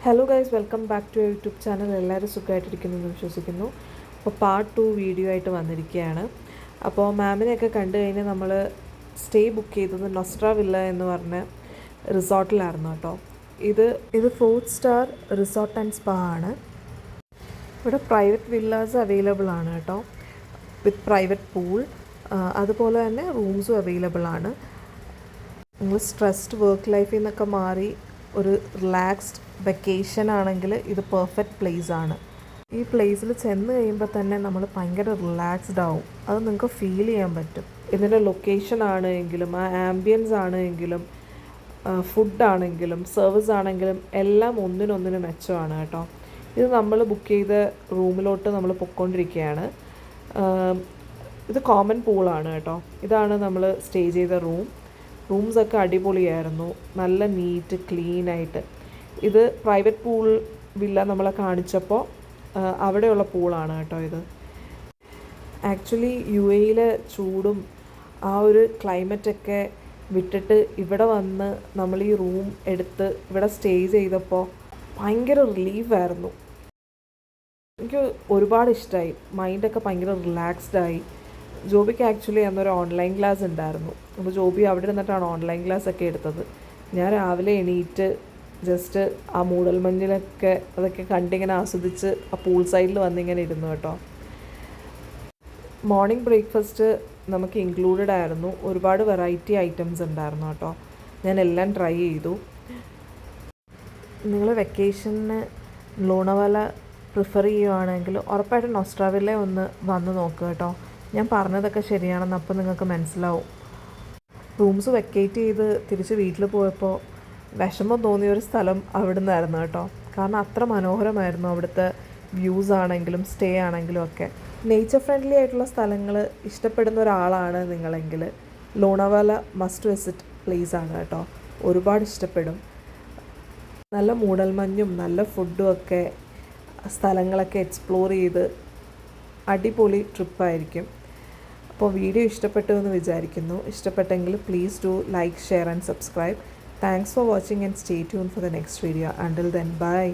Hello guys, welcome back to YouTube channel. എല്ലാവരും സുഖമായിട്ടിരിക്കുന്നു എന്ന് വിശ്വസിക്കുന്നു. അപ്പോൾ പാർട്ട് 2 വീഡിയോ ആയിട്ട് വന്നിരിക്കുകയാണ്. അപ്പോൾ മാമിനെയൊക്കെ കണ്ടു കഴിഞ്ഞാൽ നമ്മൾ സ്റ്റേ ബുക്ക് ചെയ്തത് നൊസ്ട്ര വില്ല എന്ന് പറഞ്ഞ റിസോർട്ടിലായിരുന്നു കേട്ടോ. ഇത് 4 സ്റ്റാർ റിസോർട്ട് ആൻഡ് സ്പാ ആണ്. ഇവിടെ പ്രൈവറ്റ് വില്ലാസ് അവൈലബിൾ ആണ് കേട്ടോ, വിത്ത് പ്രൈവറ്റ് പൂൾ. അതുപോലെ തന്നെ റൂംസും അവൈലബിൾ ആണ്. നിങ്ങൾ സ്ട്രെസ്ഡ് വർക്ക് ലൈഫിൽ നിന്നൊക്കെ മാറി ഒരു റിലാക്സ്ഡ് വെക്കേഷൻ ആണെങ്കിൽ ഇത് പെർഫെക്റ്റ് പ്ലേസ് ആണ്. ഈ പ്ലേസിൽ ചെന്ന് കഴിയുമ്പോൾ തന്നെ നമ്മൾ ഭയങ്കര റിലാക്സ്ഡ് ആവും. അത് നിങ്ങൾക്ക് ഫീൽ ചെയ്യാൻ പറ്റും. ഇതിൻ്റെ ലൊക്കേഷൻ ആണെങ്കിലും ആ ആംബിയൻസ് ആണെങ്കിലും ഫുഡാണെങ്കിലും സർവീസ് ആണെങ്കിലും എല്ലാം ഒന്നിനൊന്നിന് മെച്ചമാണ് കേട്ടോ. ഇത് നമ്മൾ ബുക്ക് ചെയ്ത റൂമിലോട്ട് നമ്മൾ പൊയ്ക്കൊണ്ടിരിക്കുകയാണ്. ഇത് കോമൺ പൂളാണ് കേട്ടോ. ഇതാണ് നമ്മൾ സ്റ്റേ ചെയ്ത റൂംസൊക്കെ അടിപൊളിയായിരുന്നു, നല്ല നീറ്റ് ക്ലീനായിട്ട്. ഇത് പ്രൈവറ്റ് പൂൾ വില്ല നമ്മളെ കാണിച്ചപ്പോൾ അവിടെയുള്ള പൂളാണ് കേട്ടോ ഇത്. ആക്ച്വലി UAE ചൂടും ആ ഒരു ക്ലൈമറ്റൊക്കെ വിട്ടിട്ട് ഇവിടെ വന്ന് നമ്മൾ ഈ റൂം എടുത്ത് ഇവിടെ സ്റ്റേ ചെയ്തപ്പോൾ ഭയങ്കര റിലീഫായിരുന്നു. എനിക്ക് ഒരുപാട് ഇഷ്ടമായി. മൈൻഡൊക്കെ ഭയങ്കര റിലാക്സ്ഡായി. ജോബിക്ക് ആക്ച്വലി അന്നൊരു ഓൺലൈൻ ക്ലാസ് ഉണ്ടായിരുന്നു. അപ്പോൾ ജോബി അവിടെ ഇരുന്നിട്ടാണ് ഓൺലൈൻ ക്ലാസ്സൊക്കെ എടുത്തത്. ഞാൻ രാവിലെ എണീറ്റ് ജസ്റ്റ് ആ മൂടൽമഞ്ഞിലൊക്കെ അതൊക്കെ കണ്ടിങ്ങനെ ആസ്വദിച്ച് ആ പൂൾ സൈഡിൽ വന്നിങ്ങനെ ഇരുന്നു കേട്ടോ. മോർണിംഗ് ബ്രേക്ക്ഫാസ്റ്റ് നമുക്ക് ഇൻക്ലൂഡഡ് ആയിരുന്നു. ഒരുപാട് വെറൈറ്റി ഐറ്റംസ് ഉണ്ടായിരുന്നു കേട്ടോ. ഞാൻ എല്ലാം ട്രൈ ചെയ്തു. നിങ്ങൾ വെക്കേഷന് ലോണവാല പ്രിഫർ ചെയ്യുവാണെങ്കിൽ ഉറപ്പായിട്ടും നൊസ്ട്ര വില്ല ഒന്ന് വന്ന് നോക്കുക കേട്ടോ. ഞാൻ പറഞ്ഞതൊക്കെ ശരിയാണെന്ന് അപ്പോൾ നിങ്ങൾക്ക് മനസ്സിലാവും. റൂംസ് വെക്കേറ്റ് ചെയ്ത് തിരിച്ച് വീട്ടിൽ പോയപ്പോൾ വിഷമം തോന്നിയൊരു സ്ഥലം അവിടെ നിന്നായിരുന്നു കേട്ടോ. കാരണം അത്ര മനോഹരമായിരുന്നു അവിടുത്തെ വ്യൂസ് ആണെങ്കിലും സ്റ്റേ ആണെങ്കിലും ഒക്കെ. നേച്ചർ ഫ്രണ്ട്ലി ആയിട്ടുള്ള സ്ഥലങ്ങൾ ഇഷ്ടപ്പെടുന്ന ഒരാളാണ് നിങ്ങളെങ്കിൽ ലോണവാല മസ്റ്റ് വിസിറ്റ് പ്ലേസ് ആണ് കേട്ടോ. ഒരുപാട് ഇഷ്ടപ്പെടും. നല്ല മൂടൽമഞ്ഞും നല്ല ഫുഡും ഒക്കെ സ്ഥലങ്ങളൊക്കെ എക്സ്പ്ലോർ ചെയ്ത് അടിപൊളി ട്രിപ്പായിരിക്കും. അപ്പോൾ വീഡിയോ ഇഷ്ടപ്പെട്ടു എന്ന് വിചാരിക്കുന്നു. ഇഷ്ടപ്പെട്ടെങ്കിൽ please do like, share and subscribe. Thanks for watching and stay tuned for the next video. Until then, bye.